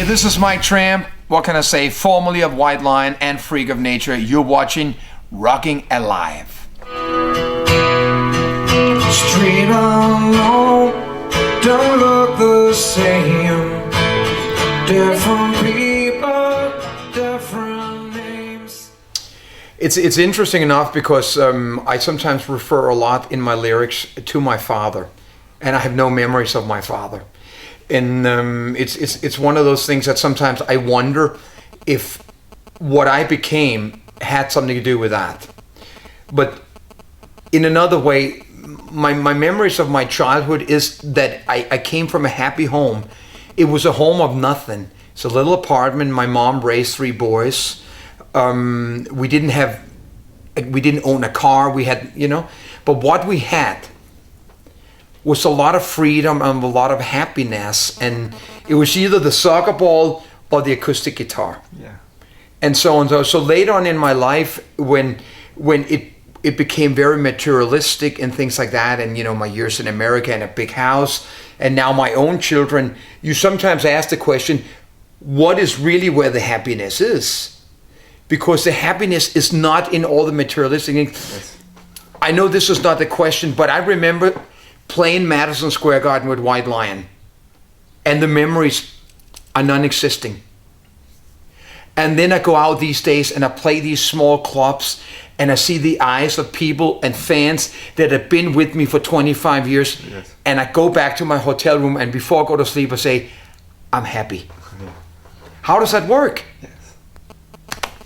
this is Mike Tramp. What can I say? Formerly of White Lion and Freak of Nature. You're watching Rocknlive. Street alone, don't look the same. Different people, different names. It's interesting enough because I sometimes refer a lot in my lyrics to my father, and I have no memories of my father. And it's one of those things that sometimes I wonder if what I became had something to do with that. But in another way, my memories of my childhood is that I came from a happy home. It was a home of nothing. It's a little apartment. My mom raised 3 boys. We didn't own a car. We had, but what we had was a lot of freedom and a lot of happiness, and it was either the soccer ball or the acoustic guitar. Yeah. And so on. So later on in my life, when it became very materialistic and things like that, and my years in America and a big house, and now my own children, you sometimes ask the question, what is really where the happiness is? Because the happiness is not in all the materialistic things. Yes. I know this is not the question, but I remember playing Madison Square Garden with White Lion, and the memories are non-existing. And then I go out these days and I play these small clubs, and I see the eyes of people and fans that have been with me for 25 years. Yes. And I go back to my hotel room, and before I go to sleep I say, I'm happy. Yeah. How does that work? Yes.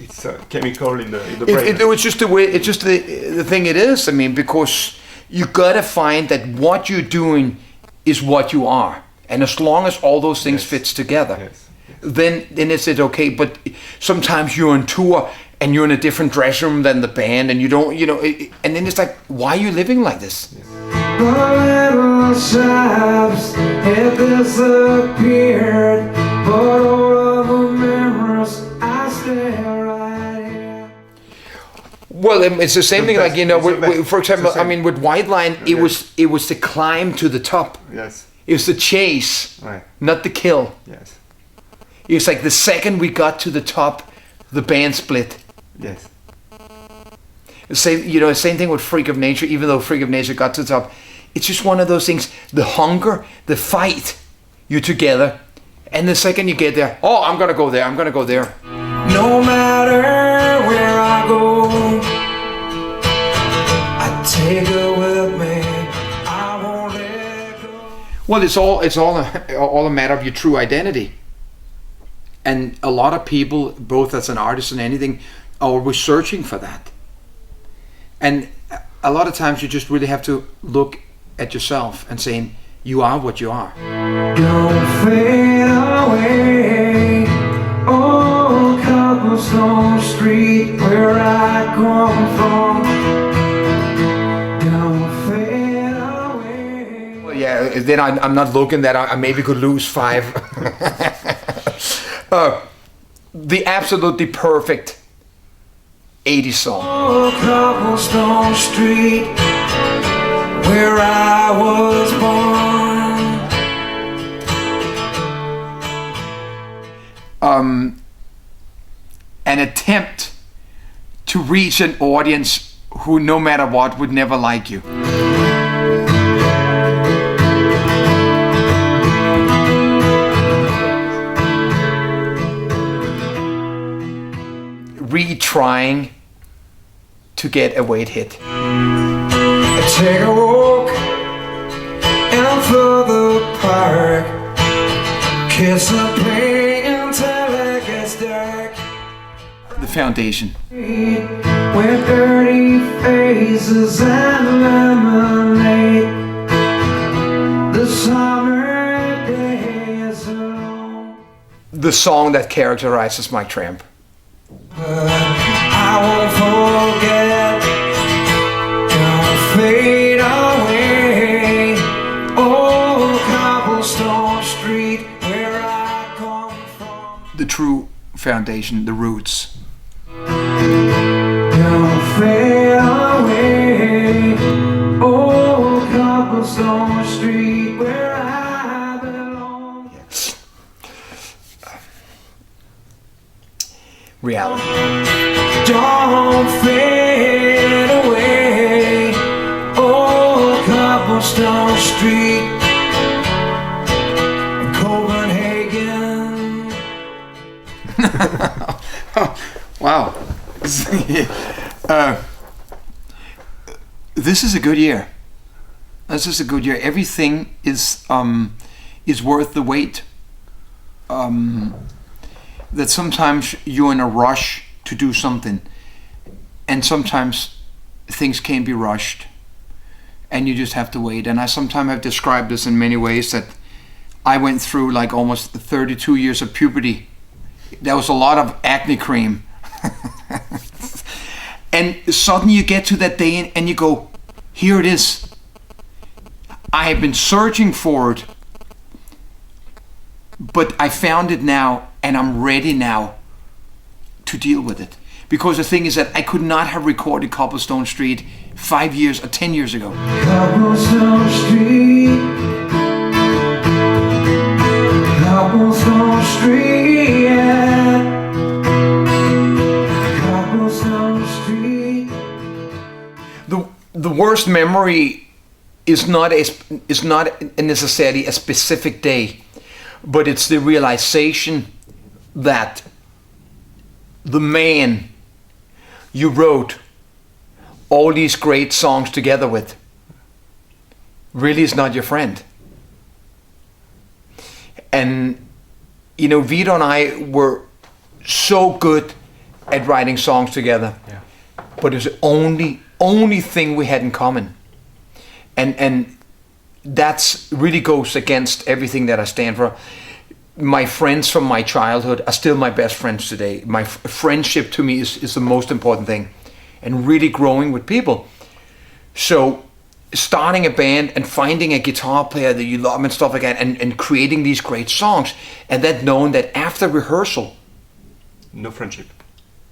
It's a chemical in the brain. It's just the way. It's just the thing it is. I mean, because you gotta find that what you're doing is what you are, and as long as all those things fits together, then it's okay. But sometimes you're on tour and you're in a different dressing room than the band, and you don't, and then it's like, why are you living like this? Yes. Little shops had disappeared, but all of the memories I still right here. Well, it's the same thing. Like for example, I mean, with White Lion, it was the climb to the top. Yes. It was the chase, Right. not the kill. Yes. It's like the second we got to the top, the band split. Yes. Same thing with Freak of Nature. Even though Freak of Nature got to the top, it's just one of those things. The hunger, the fight, you're together, and the second you get there, oh, I'm gonna go there. I'm gonna go there. No matter where I go, I take her with me. I won't let go. Well, it's all a matter of your true identity. And a lot of people, both as an artist and anything, are always searching for that. And a lot of times you just really have to look at yourself and saying, you are what you are. Don't fade away. Oh, Cobblestone Street, where I come from. Don't fade away. Well, yeah, then I'm not looking that I maybe could lose 5. The absolutely perfect 80s song. Oh, Cobblestone Street, where I was born. An attempt to reach an audience who, no matter what, would never like you. Retrying to get a weight hit. I take a walk out through the park, kiss the paint until it gets dark. The foundation. With dirty faces and lemonade, the summer days alone. The song that characterizes Mike Tramp. I won't forget, don't fade away. Oh, Cobblestone Street, where I come from. The true foundation, the roots. Don't fade away. Oh, Cobblestone Street, where I belong. reality. Don't fade away. Oh, Cobblestone Street, Copenhagen. Wow. This is a good year. This is a good year. Everything is worth the wait. That sometimes you're in a rush to do something, and sometimes things can't be rushed, and you just have to wait. And I sometimes have described this in many ways, that I went through like almost 32 years of puberty. There was a lot of acne cream. And suddenly you get to that day and you go, here it is. I have been searching for it, but I found it now, and I'm ready now to deal with it. Because the thing is that I could not have recorded Cobblestone Street 5 years or 10 years ago. Cobblestone Street, Cobblestone Street, yeah. Cobblestone Street. The worst memory is not necessarily a specific day, but it's the realization that the man you wrote all these great songs together with really is not your friend. And you know, Vito and I were so good at writing songs together, but it was the only thing we had in common, and that's really goes against everything that I stand for. My friends from my childhood are still my best friends today. My friendship to me is the most important thing, and really growing with people. So starting a band and finding a guitar player that you love and stuff like that, and creating these great songs, and then knowing that after rehearsal, No friendship.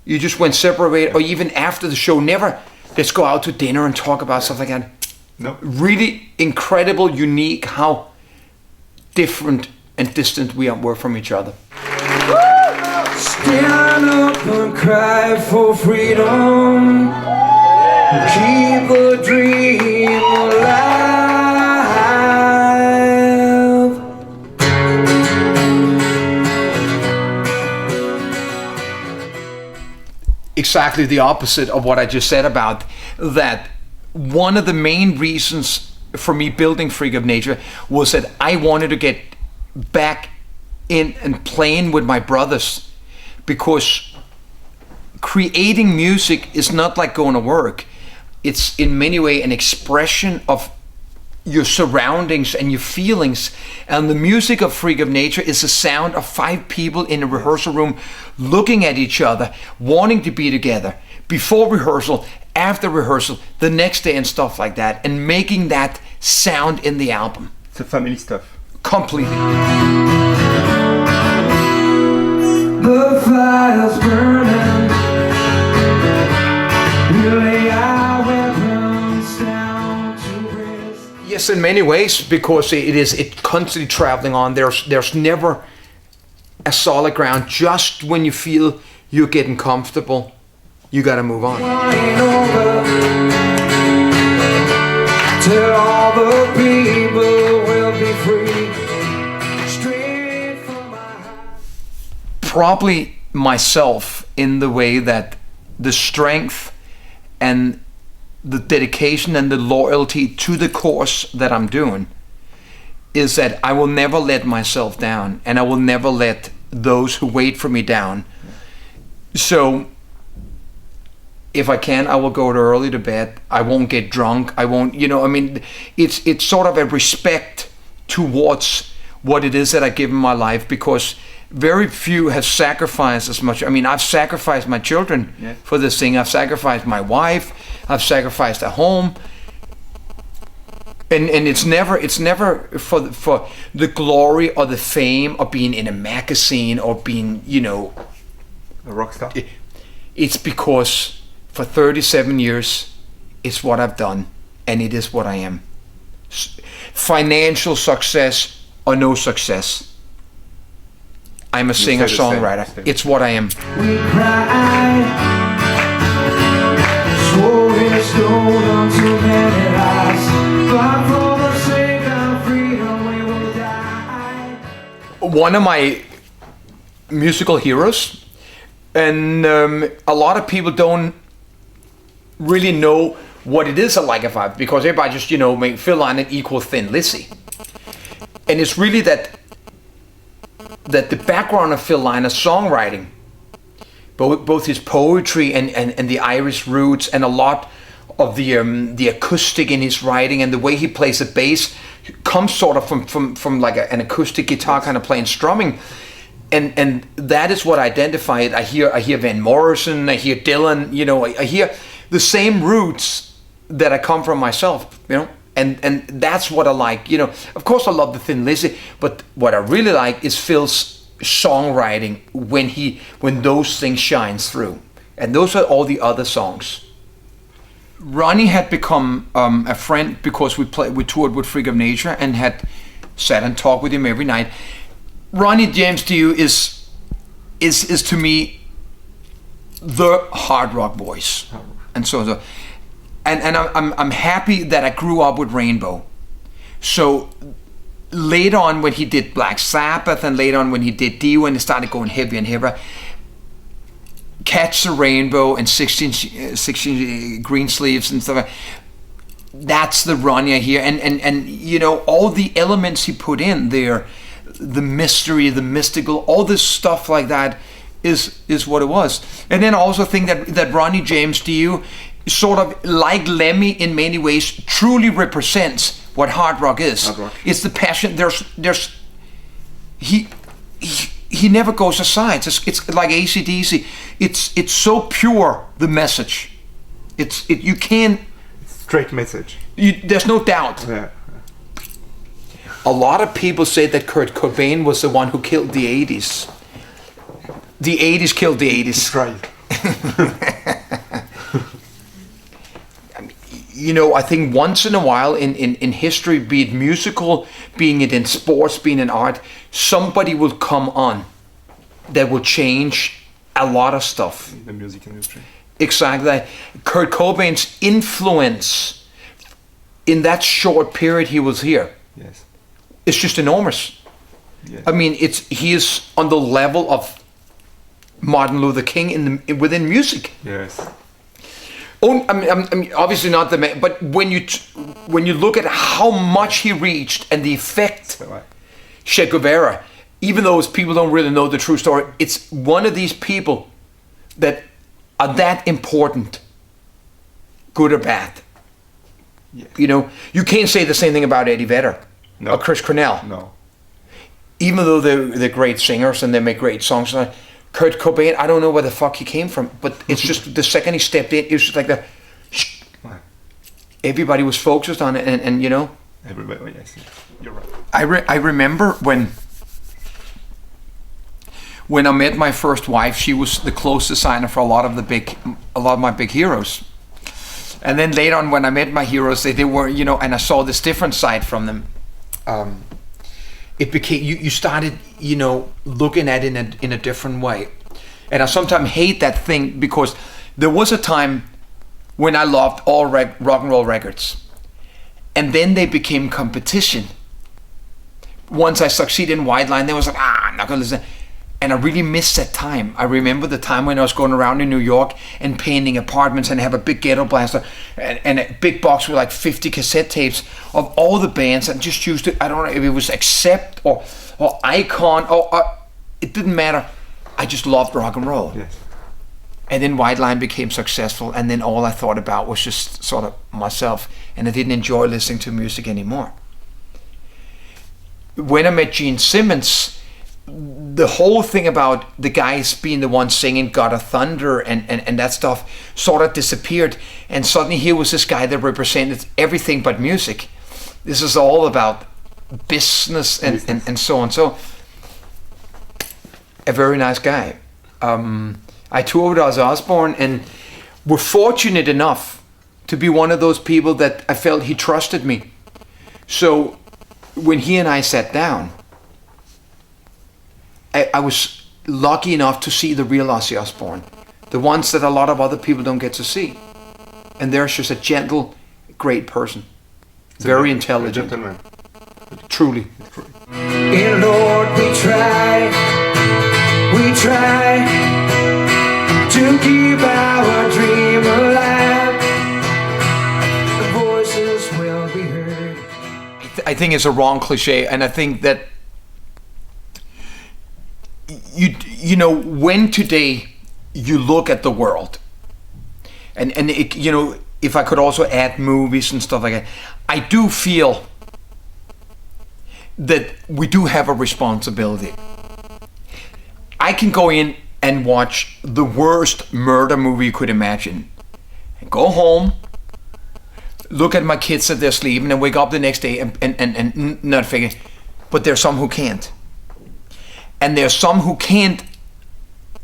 you just went separate, or even after the show, never let's go out to dinner and talk about stuff like that. No. Really incredible, unique how different and distant we were from each other. Stand up and cry for freedom. Keep a dream alive. Exactly the opposite of what I just said about that. One of the main reasons for me building Freak of Nature was that I wanted to get back in and playing with my brothers, because creating music is not like going to work. It's in many ways an expression of your surroundings and your feelings. And the music of Freak of Nature is the sound of 5 people in a rehearsal room looking at each other, wanting to be together before rehearsal, after rehearsal, the next day, and stuff like that, and making that sound in the album. It's a family stuff. Completely. The fire's burning. We lay our weapons down to rest. Yes, in many ways, because it's constantly traveling on. There's never a solid ground. Just when you feel you're getting comfortable, you gotta move on. Ain't over till all the people will be free. Straight from my heart. Probably myself, in the way that the strength and the dedication and the loyalty to the course that I'm doing is that I will never let myself down, and I will never let those who wait for me down. So if I can, I will go early to bed. I won't get drunk. I won't, it's sort of a respect towards what it is that I give in my life, because very few have sacrificed as much. I mean, I've sacrificed my children for this thing. I've sacrificed my wife. I've sacrificed a home. And it's never for the glory or the fame of being in a magazine or being, A rock star. It's because for 37 years, it's what I've done, and it is what I am. Financial success or no success, I'm a say the singer-songwriter. same. It's what I am. We cried, swore in stone unto many lies, but for the sake of freedom we will die. One of my musical heroes, and a lot of people don't really know what it is like a vibe, because everybody just, make Phil Lynott equal Thin Lizzy. And it's really that the background of Phil Lynott's songwriting, both his poetry and the Irish roots, and a lot of the acoustic in his writing and the way he plays the bass comes sort of from like an acoustic guitar kind of playing strumming. And that is what I identify it. I hear Van Morrison, I hear Dylan, I hear the same roots that I come from myself, and that's what I like. Of course I love the Thin Lizzy, but what I really like is Phil's songwriting when those things shines through. And those are all the other songs. Ronnie had become a friend because we toured with Freak of Nature and had sat and talked with him every night. Ronnie James Dio is to me the hard rock voice, and so and I'm happy that I grew up with Rainbow. So later on when he did Black Sabbath, and later on when he did Dio and it started going heavier and heavier, Catch the Rainbow and 16 Green Sleeves and stuff. That's the Ronnie here, and all the elements he put in there. The mystery, the mystical, all this stuff like that is what it was. And then I also think that Ronnie James Dio, sort of like Lemmy in many ways, truly represents what hard rock is. Hard rock. It's the passion. He never goes aside. It's like AC/DC. It's so pure, the message. You can't. Straight message. There's no doubt. Yeah. A lot of people say that Kurt Cobain was the one who killed the 80s. The 80s killed the 80s. Right. I think once in a while in history, be it musical, being it in sports, being in art, somebody will come on that will change a lot of stuff. In the music industry. Exactly. Kurt Cobain's influence in that short period he was here. Yes. It's just enormous. Yes. I mean, he is on the level of Martin Luther King within music. Yes. Oh, I mean, obviously not the man, but when you look at how much he reached and the effect, Che Guevara, even though people don't really know the true story, it's one of these people that are that important, good or bad. Yes. You can't say the same thing about Eddie Vedder. No. Or Chris Cornell. No. Even though they're great singers and they make great songs. Kurt Cobain, I don't know where the fuck he came from, but it's just the second he stepped in, it was just like that. Everybody was focused on it, and Everybody, yes, you're right. I remember when I met my first wife, she was the clothes designer for a lot of my big heroes. And then later on, when I met my heroes, they were, and I saw this different side from them. It became, you started, looking at it in a different way. And I sometimes hate that thing, because there was a time when I loved all rock and roll records. And then they became competition. Once I succeeded in White Line, they was like, I'm not gonna listen. And I really missed that time. I remember the time when I was going around in New York and painting apartments and have a big ghetto blaster and a big box with like 50 cassette tapes of all the bands, and just used to, I don't know if it was Accept or Icon or it didn't matter. I just loved rock and roll. Yes. And then White Line became successful, and then all I thought about was just sort of myself, and I didn't enjoy listening to music anymore. When I met Gene Simmons, the whole thing about the guys being the ones singing God of Thunder and that stuff sort of disappeared, and suddenly here was this guy that represented everything but music. This is all about business and so on. So a very nice guy. I toured with Ozzy Osbourne, and were fortunate enough to be one of those people that I felt he trusted me. So when he and I sat down, I was lucky enough to see the real Ozzy Osbourne, the ones that a lot of other people don't get to see. And there's just a gentle, great person, very intelligent, Gentleman. truly. And Lord, we try to keep our dream alive. The voices will be heard. I think it's a wrong cliche, and I think that you know, when today you look at the world, and it, you know, if I could also add movies and stuff like that, I do feel that we do have a responsibility. I can go in and watch the worst murder movie you could imagine, and go home, look at my kids as they're sleeping, and wake up the next day and not figure. But there's some who can't. And there's some who can't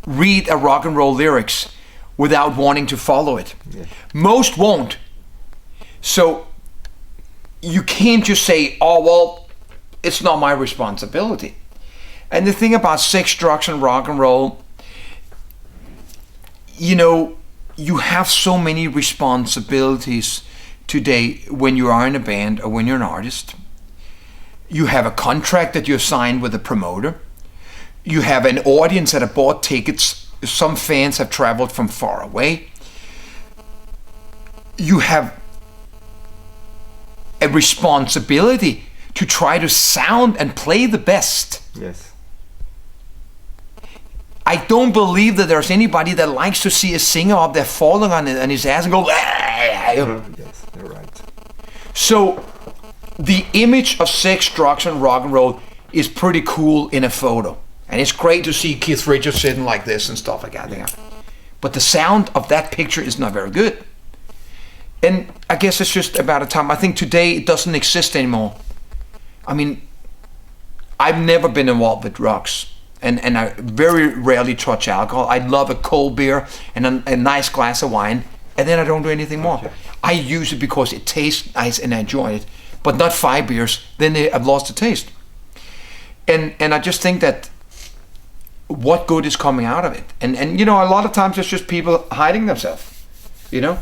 read a rock and roll lyrics without wanting to follow it. Yeah. Most won't. So you can't just say, oh, well, it's not my responsibility. And the thing about sex, drugs, and rock and roll, you know, you have so many responsibilities today when you are in a band or when you're an artist. You have a contract that you're signed with a promoter. You have an audience that have bought tickets. Some fans have traveled from far away. You have a responsibility to try to sound and play the best. Yes. I don't believe that there's anybody that likes to see a singer up there falling on his ass and go, Yes, you're right. So the image of sex, drugs, and rock and roll is pretty cool in a photo. And it's great to see Keith Richards sitting like this and stuff like that. Yeah. But the sound of that picture is not very good. And I guess it's just about a time. I think today it doesn't exist anymore. I mean, I've never been involved with drugs. And I very rarely touch alcohol. I love a cold beer and a nice glass of wine. And then I don't do anything more. Okay. I use it because it tastes nice and I enjoy it. But not 5 beers, then I've lost the taste. And I just think that what good is coming out of it? And you know, a lot of times it's just people hiding themselves, you know?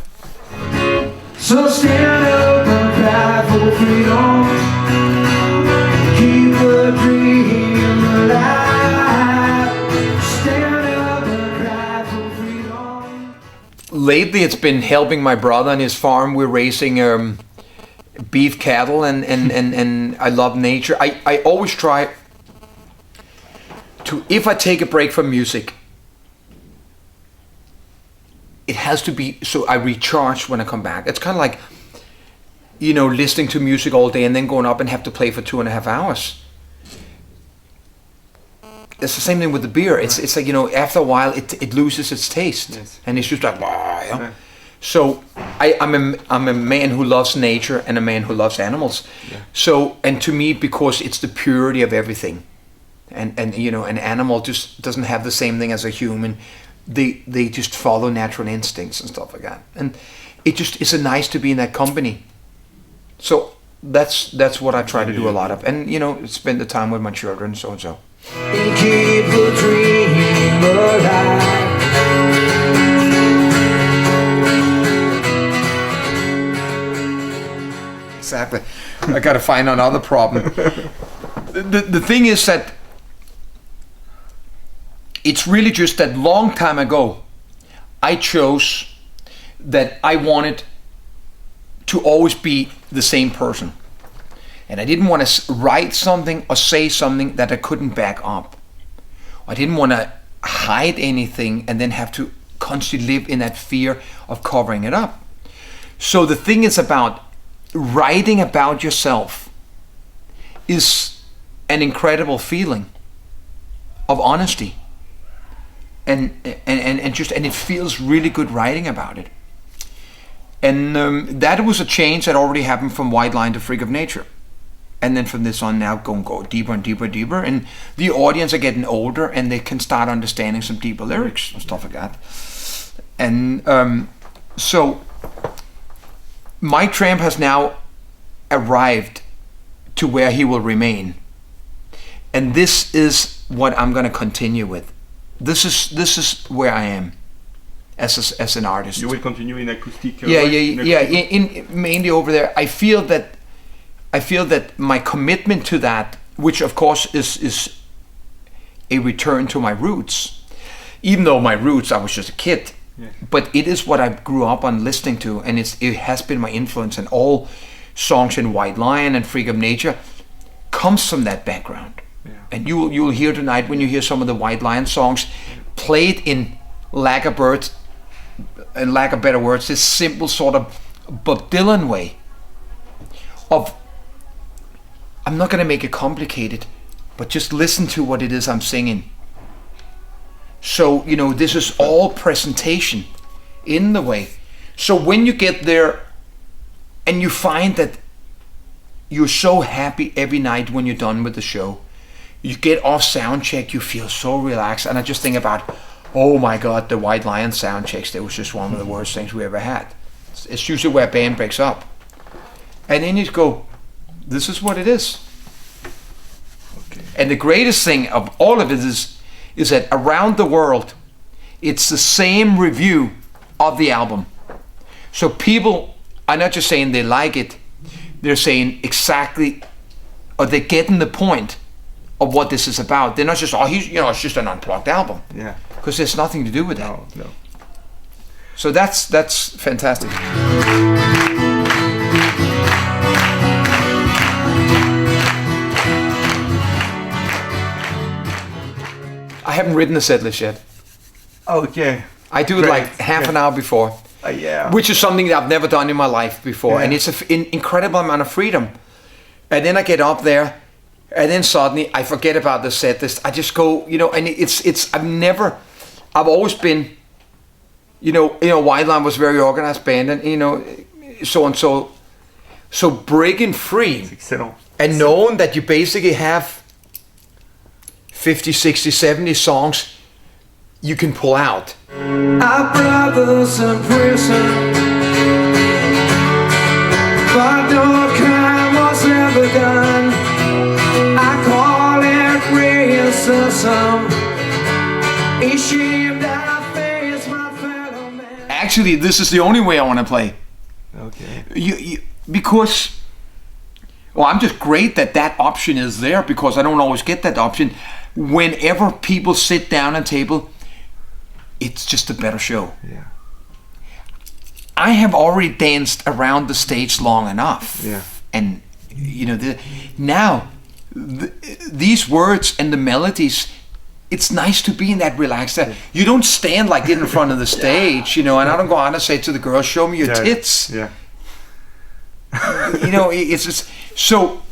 So stand up and cry for freedom. Keep the dream alive. Stand up and cry for freedom. Lately it's been helping my brother on his farm. We're raising beef cattle and I love nature. I always try to, if I take a break from music, it has to be so I recharge when I come back. It's kind of like, you know, listening to music all day and then going up and have to play for 2.5 hours. It's the same thing with the beer. It's like, you know, after a while it loses its taste. Yes. And it's just like, wow. Yeah. So I'm a man who loves nature and a man who loves animals. Yeah. So, and to me, because it's the purity of everything. And you know, an animal just doesn't have the same thing as a human. They just follow natural instincts and stuff like that. And it just is nice to be in that company. So that's what I try to do a lot of. And you know, spend the time with my children, so and so. And keep the dream alive. Exactly. I got to find another problem. The thing is that it's really just that long time ago, I chose that I wanted to always be the same person. And I didn't want to write something or say something that I couldn't back up. I didn't want to hide anything and then have to constantly live in that fear of covering it up. So the thing is about writing about yourself is an incredible feeling of honesty. And it feels really good writing about it. And that was a change that already happened from White Line to Freak of Nature. And then from this on now, go deeper and deeper and deeper. And the audience are getting older and they can start understanding some deeper lyrics and stuff like that. And so Mike Tramp has now arrived to where he will remain. and this is what I'm going to continue with. This is where I am as an artist. You will continue in acoustic. In mainly over there. I feel that my commitment to that, which of course is a return to my roots, even though my roots, I was just a kid. Yeah. But it is what I grew up on listening to, and it has been my influence, and all songs in White Lion and Freak of Nature comes from that background. Yeah. And you'll hear tonight, when you hear some of the White Lion songs played in lack of better words, this simple sort of Bob Dylan way of, I'm not going to make it complicated, but just listen to what it is I'm singing. So, this is all presentation in the way. So when you get there and you find that you're so happy every night when you're done with the show, you get off sound check, you feel so relaxed. And I just think about, oh my God, the White Lion sound checks, that was just one of the worst things we ever had. It's usually where a band breaks up. And then you go, this is what it is. Okay. And the greatest thing of all of it is that around the world, it's the same review of the album. So people are not just saying they like it, they're saying exactly, or they're getting the point of what this is about. They're not just, it's just an unplugged album. Yeah. Because there's nothing to do with that. No. So that's fantastic. I haven't written a set list yet. Okay. I do it Great. like half an hour before. Yeah. Which is something that I've never done in my life before. Yeah. And it's an incredible amount of freedom. And then I get up there, and then suddenly I forget about the set list. I just go, and I've always been, White Line was a very organized band, and, so and so. So breaking free Excellent. and knowing that you basically have 50, 60, 70 songs you can pull out. Our brothers in prison, but no crime was ever done. I call it racism. Ashamed I face my fellow man. Actually, this is the only way I want to play. Okay. Because, I'm just great that option is there, because I don't always get that option. Whenever people sit down at table, it's just a better show. Yeah. I have already danced around the stage long enough. Yeah. And, these words and the melodies, it's nice to be in that relaxed. You don't stand like it in front of the stage, and I don't go on and say to the girls, show me your tits. Yeah. It's just, so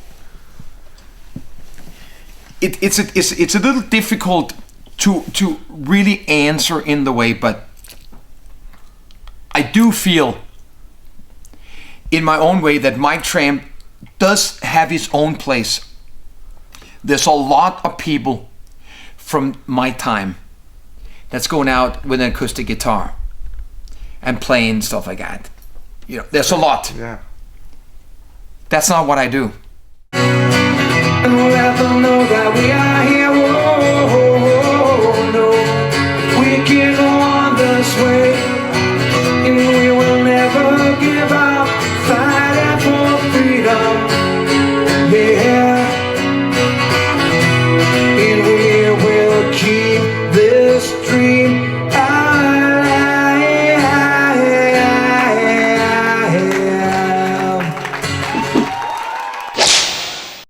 it's a little difficult to really answer in the way, but I do feel in my own way that Mike Tramp does have his own place. There's a lot of people from my time that's going out with an acoustic guitar and playing stuff like that. There's a lot. Yeah. That's not what I do. And we'll let them know that we are here. Whoa, no, we can go on this way.